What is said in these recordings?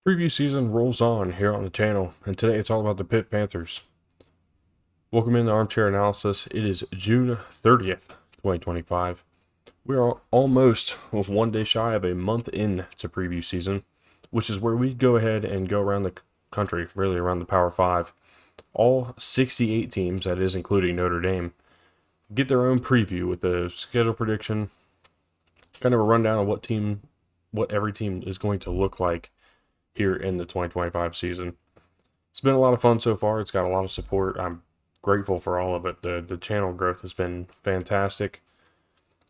Preview season rolls on here on the channel, and today it's all about the Pitt Panthers. Welcome in to Armchair Analysis. It is June 30th, 2025. We are almost one day shy of a month in to preview season, which is where we go ahead and go around the country, really around the Power 5. All 68 teams, that is including Notre Dame, get their own preview with the schedule prediction, kind of a rundown of what every team is going to look like here in the 2025 season. It's been a lot of fun so far. It's got a lot of support. I'm grateful for all of it. The channel growth has been fantastic.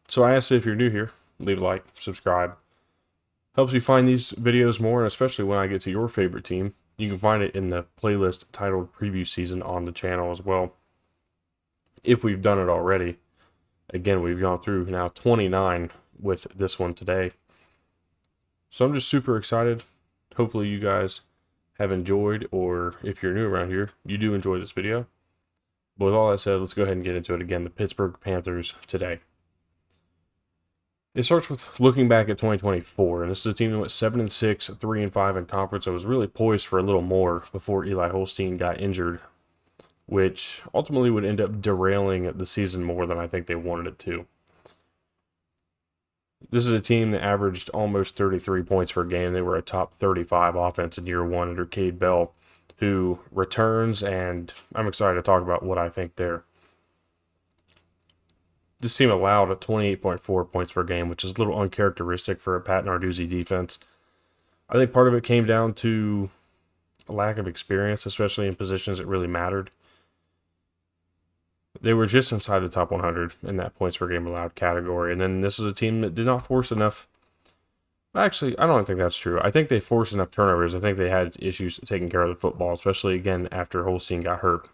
So I ask if you're new here, leave a like, subscribe. Helps you find these videos more, and especially when I get to your favorite team. You can find it in the playlist titled Preview Season on the channel as well, if we've done it already. Again, we've gone through now 29 with this one today. So I'm just super excited. Hopefully you guys have enjoyed, or if you're new around here, you do enjoy this video. But with all that said, let's go ahead and get into it again. The Pittsburgh Panthers today. It starts with looking back at 2024, and this is a team that went 7-6, 3-5 in conference. It was really poised for a little more before Eli Holstein got injured, which ultimately would end up derailing the season more than I think they wanted it to. This is a team that averaged almost 33 points per game. They were a top 35 offense in year one under Cade Bell, who returns, and I'm excited to talk about what I think there. This team allowed a 28.4 points per game, which is a little uncharacteristic for a Pat Narduzzi defense. I think part of it came down to a lack of experience, especially in positions that really mattered. They were just inside the top 100 in that points per game allowed category. And then this is a team that did not force enough. Actually, I don't think that's true. I think they forced enough turnovers. I think they had issues taking care of the football, especially again after Holstein got hurt.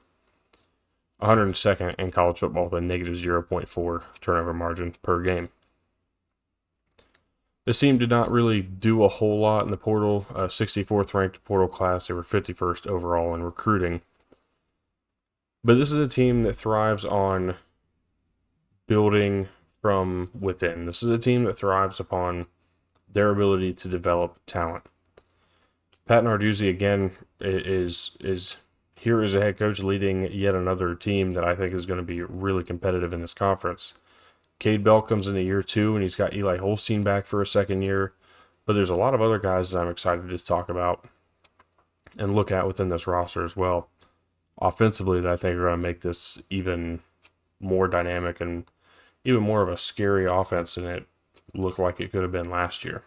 102nd in college football with a negative 0.4 turnover margin per game. This team did not really do a whole lot in the portal. 64th ranked portal class. They were 51st overall in recruiting. But this is a team that thrives on building from within. This is a team that thrives upon their ability to develop talent. Pat Narduzzi, again, is here as a head coach leading yet another team that I think is going to be really competitive in this conference. Cade Bell comes into year two, and he's got Eli Holstein back for a second year. But there's a lot of other guys that I'm excited to talk about and look at within this roster as well. Offensively, that I think are going to make this even more dynamic and even more of a scary offense than it looked like it could have been last year.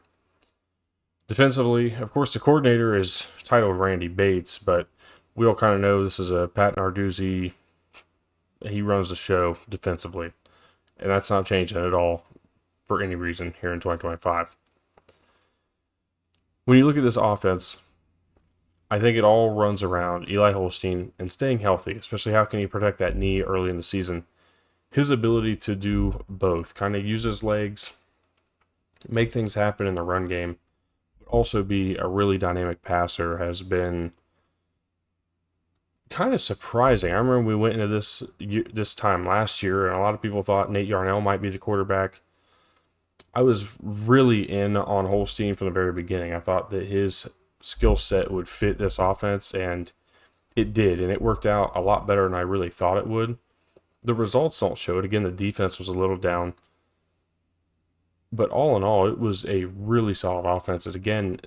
Defensively, of course, the coordinator is titled Randy Bates, but we all kind of know this is a Pat Narduzzi. He runs the show defensively, and that's not changing at all for any reason here in 2025. When you look at this offense, I think it all runs around Eli Holstein and staying healthy, especially how can he protect that knee early in the season. His ability to do both, kind of use his legs, make things happen in the run game, but also be a really dynamic passer has been kind of surprising. I remember we went into this time last year, and a lot of people thought Nate Yarnell might be the quarterback. I was really in on Holstein from the very beginning. I thought that his skill set would fit this offense, and it did, and it worked out a lot better than I really thought it would. The results don't show it. Again, the defense was a little down, but all in all, it was a really solid offense. And again,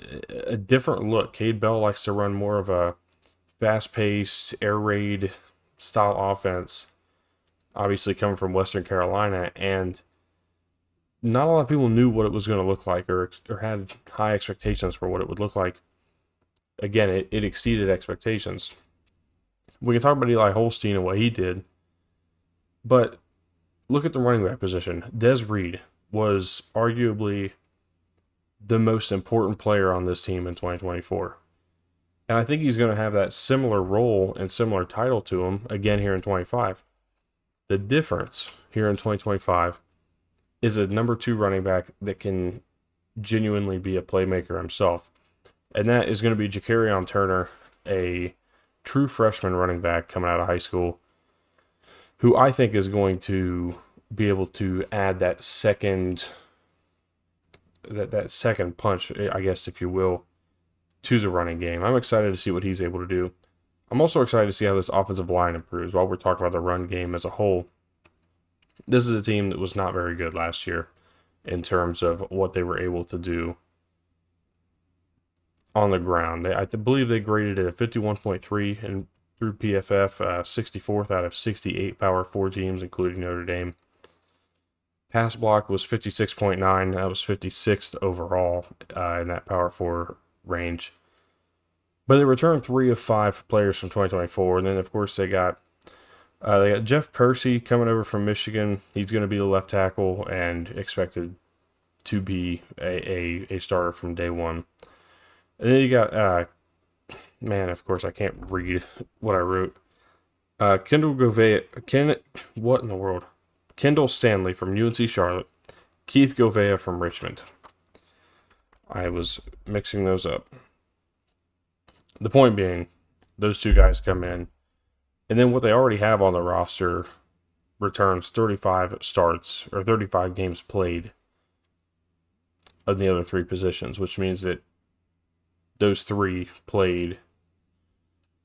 a different look. Cade Bell likes to run more of a fast-paced, air raid style offense, obviously coming from Western Carolina, and not a lot of people knew what it was going to look like or had high expectations for what it would look like. Again, it exceeded expectations. We can talk about Eli Holstein and what he did, but look at the running back position. Des Reed was arguably the most important player on this team in 2024. And I think he's going to have that similar role and similar title to him again here in 25. The difference here in 2025 is a number 2 running back that can genuinely be a playmaker himself. And that is going to be Ja'Carrion Turner, a true freshman running back coming out of high school, who I think is going to be able to add that second punch, I guess, if you will, to the running game. I'm excited to see what he's able to do. I'm also excited to see how this offensive line improves. While we're talking about the run game as a whole, this is a team that was not very good last year in terms of what they were able to do on the ground. I believe they graded it at 51.3 and through PFF, 64th out of 68 Power 4 teams, including Notre Dame. Pass block was 56.9. That was 56th overall in that Power 4 range. But they returned 3 of 5 players from 2024. And then, of course, they got Jeff Percy coming over from Michigan. He's going to be the left tackle and expected to be a starter from day one. And then you got, of course, I can't read what I wrote. What in the world? Kendall Stanley from UNC Charlotte. Keith Govea from Richmond. I was mixing those up. The point being, those two guys come in, and then what they already have on the roster returns 35 starts, or 35 games played of the other 3 positions, which means that those 3 played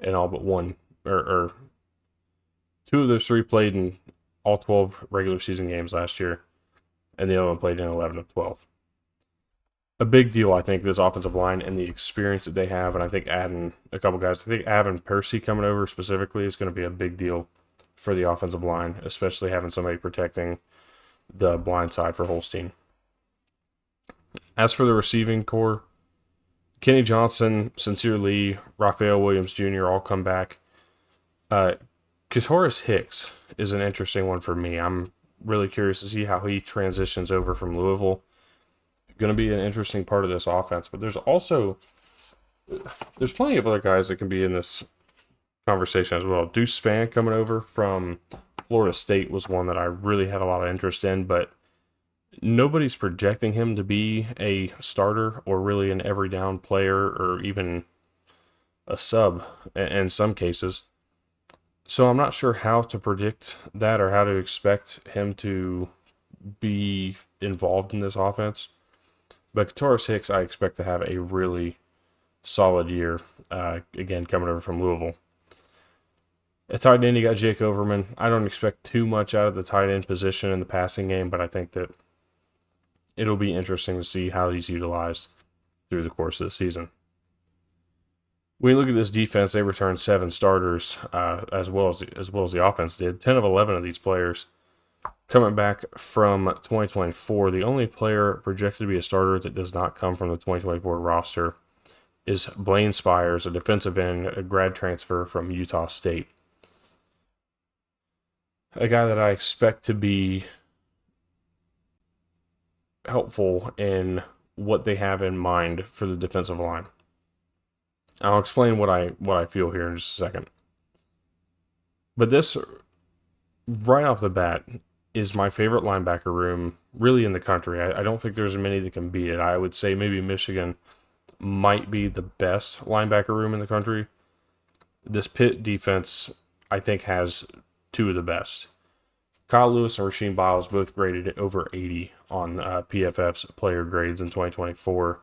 in all but one, or 2 of those 3 played in all 12 regular season games last year, and the other one played in 11 of 12. A big deal, I think, this offensive line and the experience that they have, and I think adding a couple guys, I think Avin Percy coming over specifically is going to be a big deal for the offensive line, especially having somebody protecting the blind side for Holstein. As for the receiving core, Kenny Johnson, Sincere Lee, Raphael Williams Jr. all come back. Katoris Hicks is an interesting one for me. I'm really curious to see how he transitions over from Louisville. Going to be an interesting part of this offense, but there's plenty of other guys that can be in this conversation as well. Deuce Spann coming over from Florida State was one that I really had a lot of interest in, but nobody's projecting him to be a starter or really an every down player or even a sub in some cases. So I'm not sure how to predict that or how to expect him to be involved in this offense. But Katoris Hicks, I expect to have a really solid year, again, coming over from Louisville. At tight end, you got Jake Overman. I don't expect too much out of the tight end position in the passing game, but I think that it'll be interesting to see how he's utilized through the course of the season. When you look at this defense, they returned 7 starters, as well as the offense did. 10 of 11 of these players coming back from 2024. The only player projected to be a starter that does not come from the 2024 roster is Blaine Spires, a defensive end, a grad transfer from Utah State. A guy that I expect to be helpful in what they have in mind for the defensive line. I'll explain what I feel here in just a second. But this, right off the bat, is my favorite linebacker room really in the country. I don't think there's many that can beat it. I would say maybe Michigan might be the best linebacker room in the country. This Pitt defense, I think, has 2 of the best. Kyle Lewis and Rasheem Biles both graded at over 80 on PFF's player grades in 2024.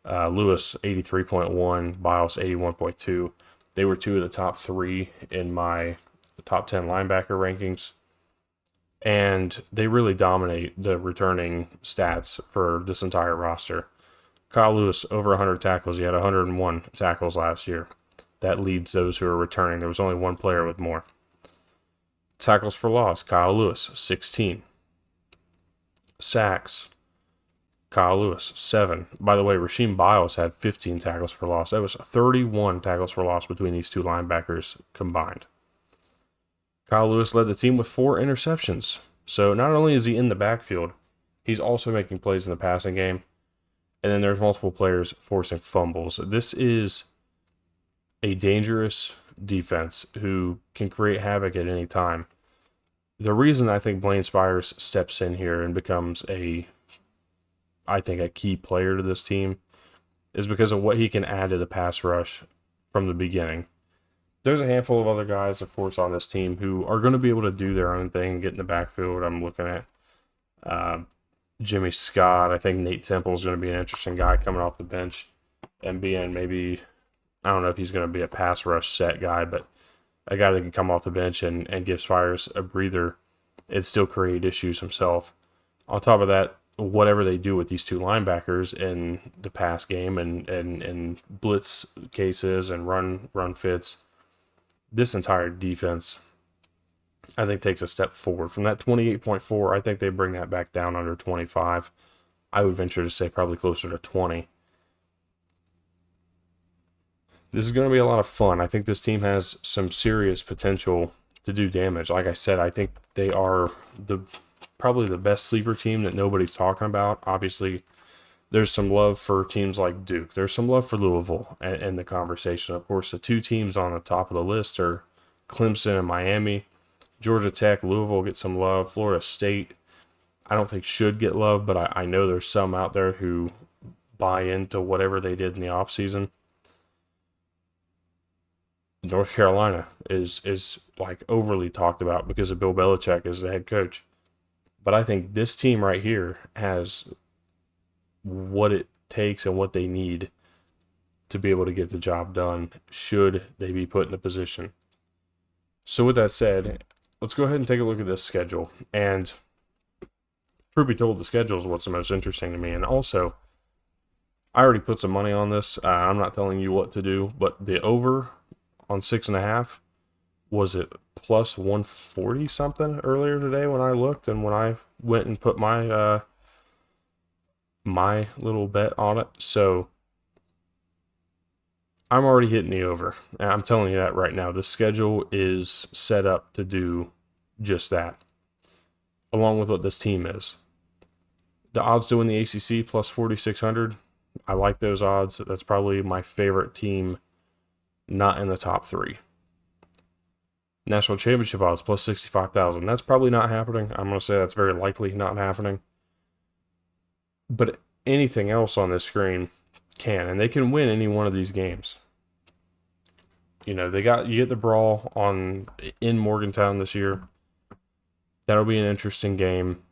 Lewis, 83.1, Biles, 81.2. They were 2 of the top 3 in my top 10 linebacker rankings. And they really dominate the returning stats for this entire roster. Kyle Lewis, over 100 tackles. He had 101 tackles last year. That leads those who are returning. There was only one player with more. Tackles for loss, Kyle Lewis, 16. Sacks, Kyle Lewis, 7. By the way, Rasheem Biles had 15 tackles for loss. That was 31 tackles for loss between these 2 linebackers combined. Kyle Lewis led the team with 4 interceptions. So not only is he in the backfield, he's also making plays in the passing game. And then there's multiple players forcing fumbles. This is a dangerous defense who can create havoc at any time. The reason I think Blaine Spires steps in here and becomes a key player to this team is because of what he can add to the pass rush from the beginning. There's a handful of other guys, of course, on this team who are going to be able to do their own thing, get in the backfield. I'm looking at Jimmy Scott. I think Nate Temple is going to be an interesting guy coming off the bench and being maybe, I don't know if he's going to be a pass rush set guy, but a guy that can come off the bench and give Spires a breather and still create issues himself. On top of that, whatever they do with these two linebackers in the pass game and blitz cases and run fits, this entire defense, I think, takes a step forward. From that 28.4, I think they bring that back down under 25. I would venture to say probably closer to 20. This is going to be a lot of fun. I think this team has some serious potential to do damage. Like I said, I think they are probably the best sleeper team that nobody's talking about. Obviously, there's some love for teams like Duke. There's some love for Louisville in the conversation. Of course, the two teams on the top of the list are Clemson and Miami. Georgia Tech, Louisville get some love. Florida State, I don't think should get love, but I know there's some out there who buy into whatever they did in the offseason. North Carolina is like overly talked about because of Bill Belichick as the head coach. But I think this team right here has what it takes and what they need to be able to get the job done should they be put in a position. So with that said, let's go ahead and take a look at this schedule. And truth be told, the schedule is what's the most interesting to me. And also, I already put some money on this. I'm not telling you what to do, but the over on 6.5 was it plus 140 something earlier today when I looked, and when I went and put my my little bet on it. So I'm already hitting the over, and I'm telling you that right now. The schedule is set up to do just that, along with what this team is. The odds to win the ACC plus 4,600, I like those odds. That's probably my favorite team not in the top 3. National championship odds plus 65,000. That's probably not happening. I'm going to say that's very likely not happening. But anything else on this screen can, and they can win any one of these games. You know, you get the brawl in Morgantown this year. That'll be an interesting game.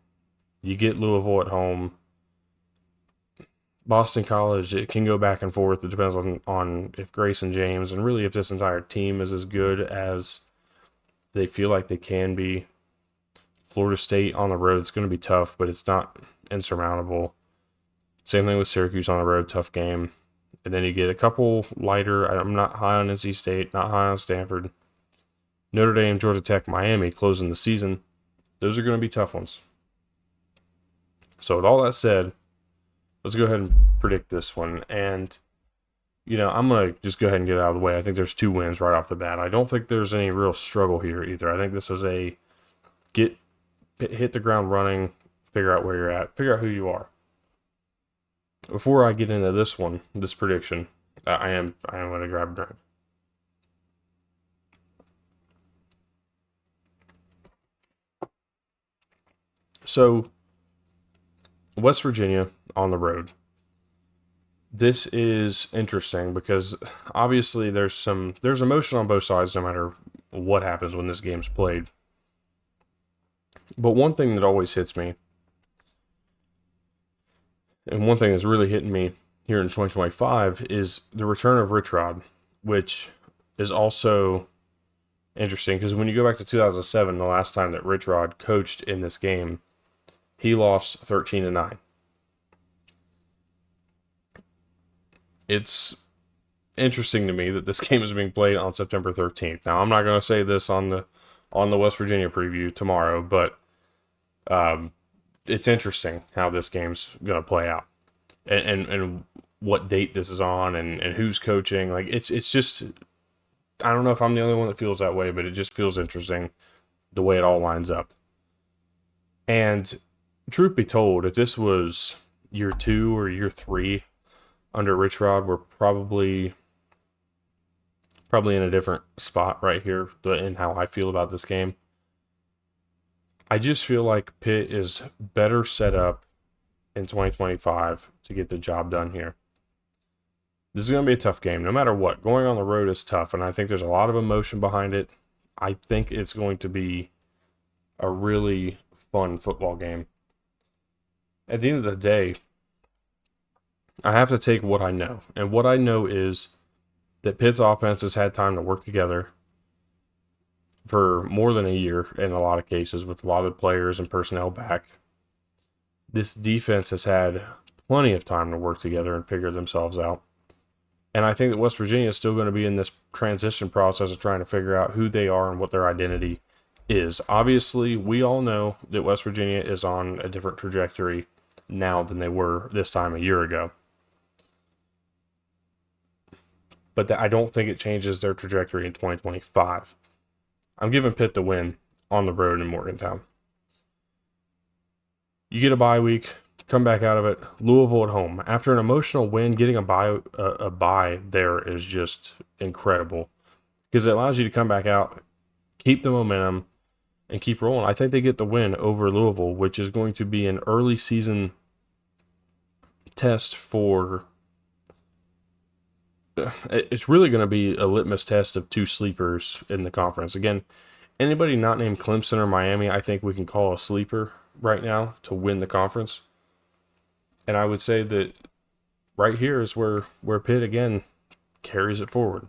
You get Louisville at home. Boston College, it can go back and forth. It depends on if Grayson James and really if this entire team is as good as they feel like they can be. Florida State on the road, it's going to be tough, but it's not insurmountable. Same thing with Syracuse on the road, tough game. And then you get a couple lighter. I'm not high on NC State, not high on Stanford. Notre Dame, Georgia Tech, Miami closing the season. Those are going to be tough ones. So with all that said, let's go ahead and predict this one. And, you know, I'm going to just go ahead and get it out of the way. I think there's 2 wins right off the bat. I don't think there's any real struggle here either. I think this is a hit the ground running, figure out where you're at, figure out who you are. Before I get into this prediction, I am going to grab a drink. So, West Virginia on the road. This is interesting because obviously there's emotion on both sides no matter what happens when this game's played. But one thing that always hits me, and one thing that's really hitting me here in 2025, is the return of Rich Rod, which is also interesting because when you go back to 2007, the last time that Rich Rod coached in this game, he lost 13-9. It's interesting to me that this game is being played on September 13th. Now, I'm not going to say this on the West Virginia preview tomorrow, but it's interesting how this game's going to play out and what date this is on and who's coaching. Like it's just, I don't know if I'm the only one that feels that way, but it just feels interesting the way it all lines up. And truth be told, if this was year 2 or year 3 under Rich Rod, we're probably in a different spot right here in how I feel about this game. I just feel like Pitt is better set up in 2025 to get the job done here. This is going to be a tough game, no matter what. Going on the road is tough, and I think there's a lot of emotion behind it. I think it's going to be a really fun football game. At the end of the day, I have to take what I know. And what I know is that Pitt's offense has had time to work together for more than a year in a lot of cases with a lot of players and personnel back. This defense has had plenty of time to work together and figure themselves out. And I think that West Virginia is still going to be in this transition process of trying to figure out who they are and what their identity is. Obviously, we all know that West Virginia is on a different trajectory now than they were this time a year ago. But I don't think it changes their trajectory in 2025. I'm giving Pitt the win on the road in Morgantown. You get a bye week, come back out of it. Louisville at home. After an emotional win, getting a bye there is just incredible because it allows you to come back out, keep the momentum, and keep rolling. I think they get the win over Louisville, which is going to be an early season test for. It's really going to be a litmus test of two sleepers in the conference. Again, anybody not named Clemson or Miami, I think we can call a sleeper right now to win the conference. And I would say that right here is where Pitt, again, carries it forward.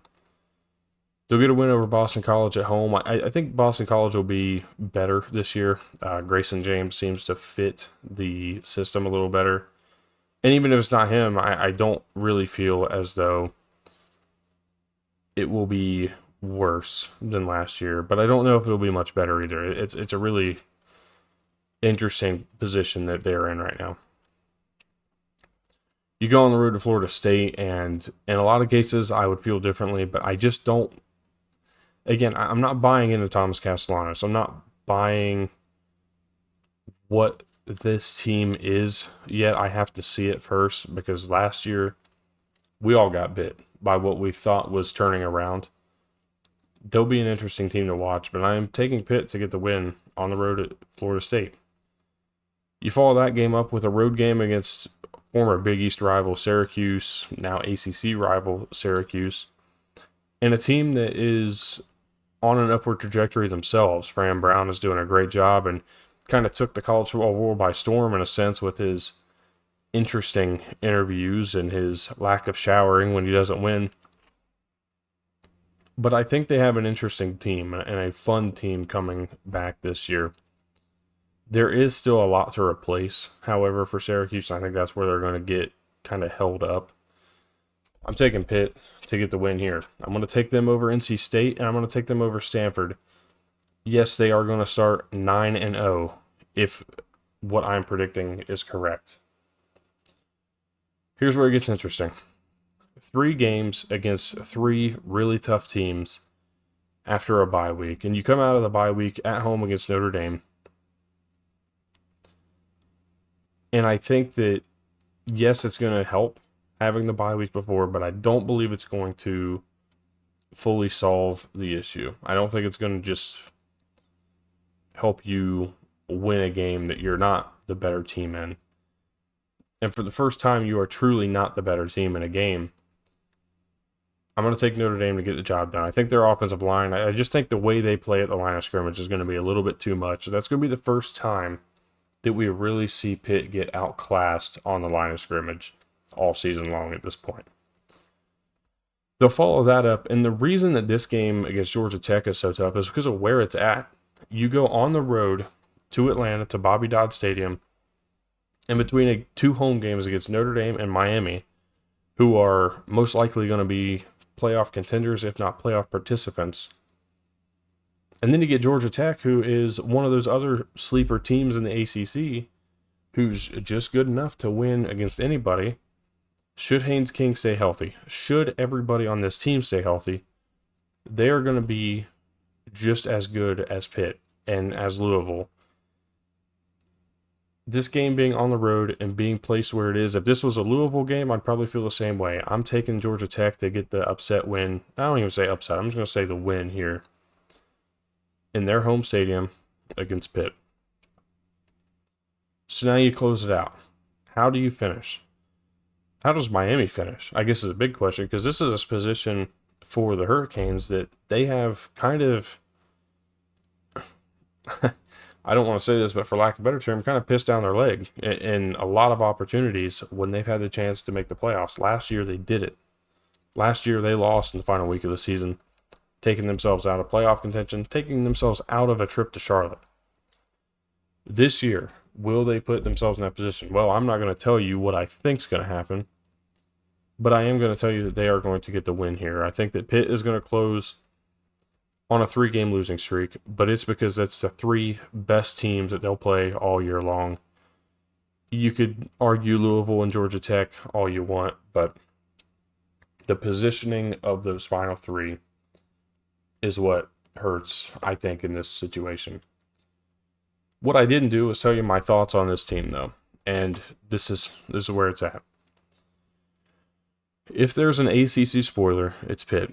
They'll get a win over Boston College at home. I think Boston College will be better this year. Grayson James seems to fit the system a little better. And even if it's not him, I don't really feel as though it will be worse than last year. But I don't know if it'll be much better either. It's a really interesting position that they're in right now. You go on the road to Florida State, and in a lot of cases, I would feel differently, but I just don't. Again, I'm not buying into Thomas Castellanos. I'm not buying what this team is yet. I have to see it first because last year we all got bit by what we thought was turning around. They'll be an interesting team to watch, but I am taking Pitt to get the win on the road at Florida State. You follow that game up with a road game against former Big East rival Syracuse, now ACC rival Syracuse, and a team that is on an upward trajectory themselves. Fran Brown is doing a great job and kind of took the college football world by storm in a sense with his interesting interviews and his lack of showering when he doesn't win. But I think they have an interesting team and a fun team coming back this year. There is still a lot to replace, however, for Syracuse. I think that's where they're going to get kind of held up. I'm taking Pitt to get the win here. I'm going to take them over NC State, and I'm going to take them over Stanford. Yes, they are going to start 9-0 if what I'm predicting is correct. Here's where it gets interesting. 3 games against 3 really tough teams after a bye week. And you come out of the bye week at home against Notre Dame. And I think that, yes, it's going to help having the bye week before, but I don't believe it's going to fully solve the issue. I don't think it's going to just help you win a game that you're not the better team in. And for the first time, you are truly not the better team in a game. I'm going to take Notre Dame to get the job done. I think their offensive line, I just think the way they play at the line of scrimmage is going to be a little bit too much. So that's going to be the first time that we really see Pitt get outclassed on the line of scrimmage all season long at this point. They'll follow that up, and the reason that this game against Georgia Tech is so tough is because of where it's at. You go on the road to Atlanta, to Bobby Dodd Stadium, in between 2 home games against Notre Dame and Miami, who are most likely going to be playoff contenders, if not playoff participants. And then you get Georgia Tech, who is one of those other sleeper teams in the ACC, who's just good enough to win against anybody. Should Haynes King stay healthy, should everybody on this team stay healthy, they are going to be just as good as Pitt and as Louisville. This game being on the road and being placed where it is, if this was a Louisville game, I'd probably feel the same way. I'm taking Georgia Tech to get the upset win. I don't even say upset. I'm just going to say the win here in their home stadium against Pitt. So now you close it out. How do you finish? How does Miami finish? I guess is a big question because this is a position for the Hurricanes that they have kind of I don't want to say this, but for lack of a better term, kind of pissed down their leg in a lot of opportunities when they've had the chance to make the playoffs. Last year, they did it. Last year, they lost in the final week of the season, taking themselves out of playoff contention, taking themselves out of a trip to Charlotte. This year, will they put themselves in that position? Well, I'm not going to tell you what I think's going to happen, but I am going to tell you that they are going to get the win here. I think that Pitt is going to close on a 3-game losing streak, but it's because that's the 3 best teams that they'll play all year long. You could argue Louisville and Georgia Tech all you want, but the positioning of those final 3 is what hurts, I think, in this situation. What I didn't do was tell you my thoughts on this team, though, and this is where it's at. If there's an ACC spoiler, it's Pitt.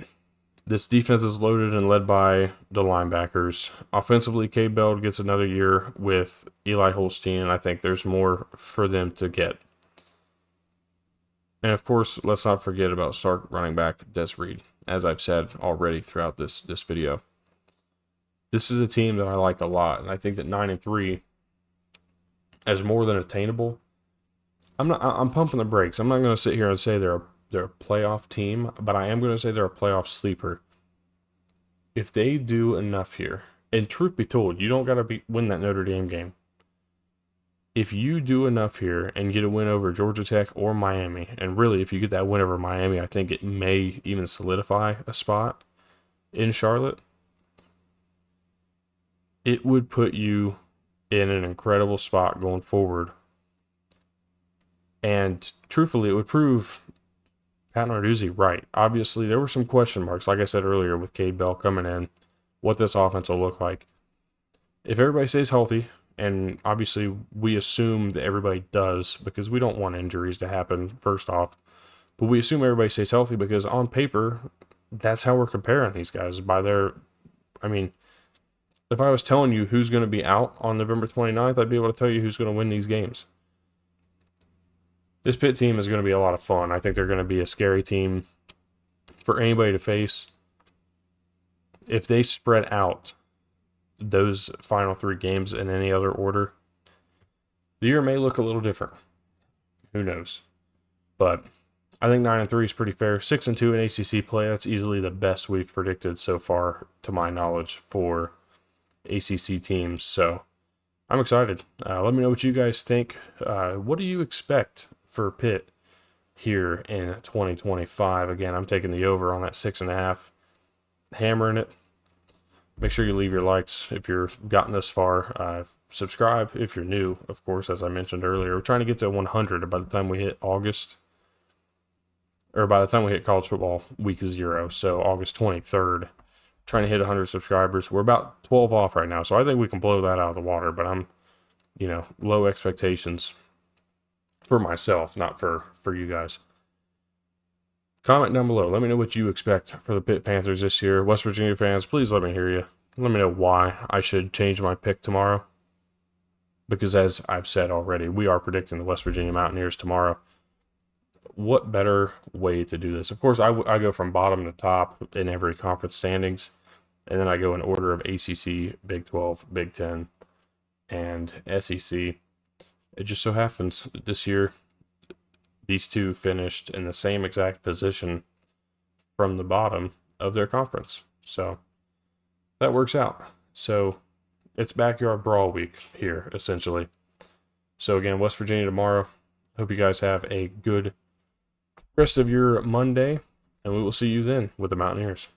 This defense is loaded and led by the linebackers. Offensively, Cade Bell gets another year with Eli Holstein, and I think there's more for them to get. And of course, let's not forget about Stark running back Des Reed, as I've said already throughout this video. This is a team that I like a lot, and I think that 9-3 is more than attainable. I'm pumping the brakes. I'm not going to sit here and say they're a playoff team, but I am going to say they're a playoff sleeper. If they do enough here, and truth be told, you don't got to win that Notre Dame game. If you do enough here and get a win over Georgia Tech or Miami, and really if you get that win over Miami, I think it may even solidify a spot in Charlotte. It would put you in an incredible spot going forward. And truthfully, it would prove Pat Narduzzi right. Obviously, there were some question marks, like I said earlier, with Cade Bell coming in, what this offense will look like. If everybody stays healthy, and obviously we assume that everybody does because we don't want injuries to happen, first off, but we assume everybody stays healthy because on paper, that's how we're comparing these guys by their, I mean, if I was telling you who's going to be out on November 29th, I'd be able to tell you who's going to win these games. This Pitt team is going to be a lot of fun. I think they're going to be a scary team for anybody to face. If they spread out those final 3 games in any other order, the year may look a little different. Who knows? But I think 9-3 is pretty fair. 6-2 in ACC play, that's easily the best we've predicted so far, to my knowledge, for ACC teams. So I'm excited. Let me know what you guys think. What do you expect for Pitt here in 2025? Again, I'm taking the over on that 6.5, hammering it. Make sure you leave your likes if you've gotten this far. Subscribe if you're new, of course, as I mentioned earlier. We're trying to get to 100 by the time we hit August, or by the time we hit college football week 0, so August 23rd. Trying to hit 100 subscribers. We're about 12 off right now, so I think we can blow that out of the water, but I'm, low expectations for myself, not for you guys. Comment down below. Let me know what you expect for the Pitt Panthers this year. West Virginia fans, please let me hear you. Let me know why I should change my pick tomorrow. Because as I've said already, we are predicting the West Virginia Mountaineers tomorrow. What better way to do this? Of course, I go from bottom to top in every conference standings. And then I go in order of ACC, Big 12, Big 10, and SEC. It just so happens this year, these two finished in the same exact position from the bottom of their conference. So that works out. So it's backyard brawl week here, essentially. So again, West Virginia tomorrow. Hope you guys have a good rest of your Monday, and we will see you then with the Mountaineers.